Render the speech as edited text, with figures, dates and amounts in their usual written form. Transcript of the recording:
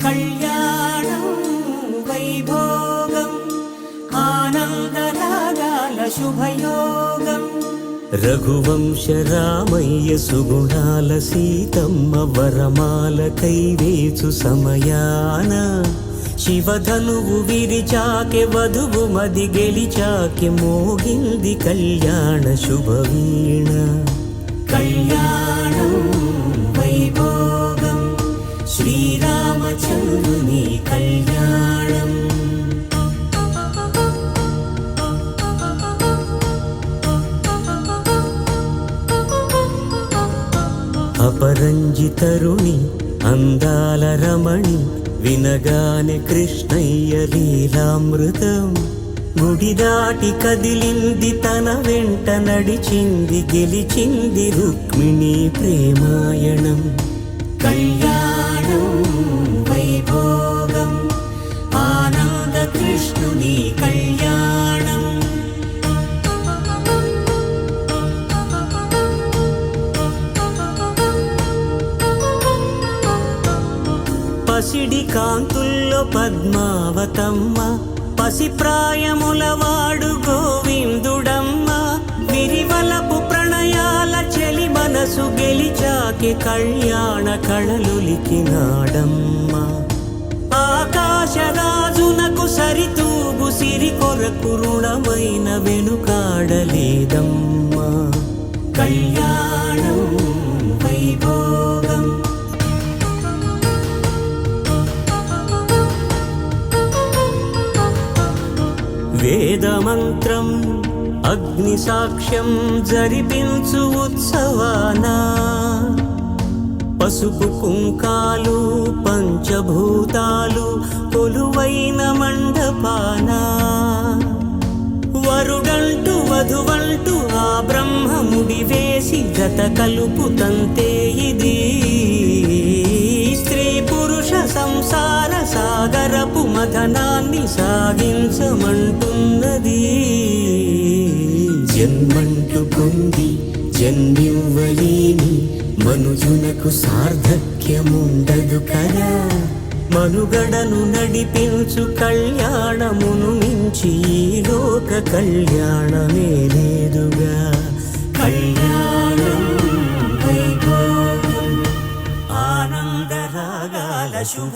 కళ్యాణం వైభోగం ఆనందరాగాల శుభయోగం రఘువంశ రామయ్య సుగుణాల సీతమ్మ వరమాల కైవేచు సమయాన శివధనువు విరిచాకె వధువు మది గెలిచాకె మోగింది కళ్యాణ శుభవీణ కళ్యాణం వైభోగం శ్రీరామచంద్రుని కళ్యాణం అపరంజితరుణి అందాల రమణి వినగానే కృష్ణయ్య లీలామృతం గుడి దాటి కదిలింది తన వెంట నడిచింది గెలిచింది రుక్మిణి ప్రేమాయణం కళ్యాణం వైభోగం ఆనంద కృష్ణుని కళ్యాణం పసిడి కాంతుల్లో పద్మావతమ్మ పసిప్రాయముల వాడు గోవిందుడమ్మ విరివలపు ప్రణయాల చెలి మనసు గెలిచాకె కళ్యాణ కళలులికినాడమ్మ ఆకాశరాజునకు సరితూగు సిరి కొరకు రుణమైన వెనుకాడలేదమ్మా కళ్యాణం వైభోగం వేదమంత్రం అగ్ని సాక్ష్యం జరిపించు ఉత్సవాన పసుపు కుంకాలు పంచభూతాలు కొలువైన మండపాన వరుడంటూ వధువంటూ ఆ బ్రహ్మముడి వేసి జత కలుపు తంతే ఇది స్త్రీ పురుష సంసార సాగరపు మథనాన్ని సాగించమంటున్నది జన్మంటూ పొంది జన్మివ్వలేని మనుజునకు సార్థక్యముండదు కదా మనుగడను నడిపించు కళ్యాణమును మించి ఈ లోక కళ్యాణమే లేదుగా కళ్యాణం వైభోగం ఆనందరాగాల శుభ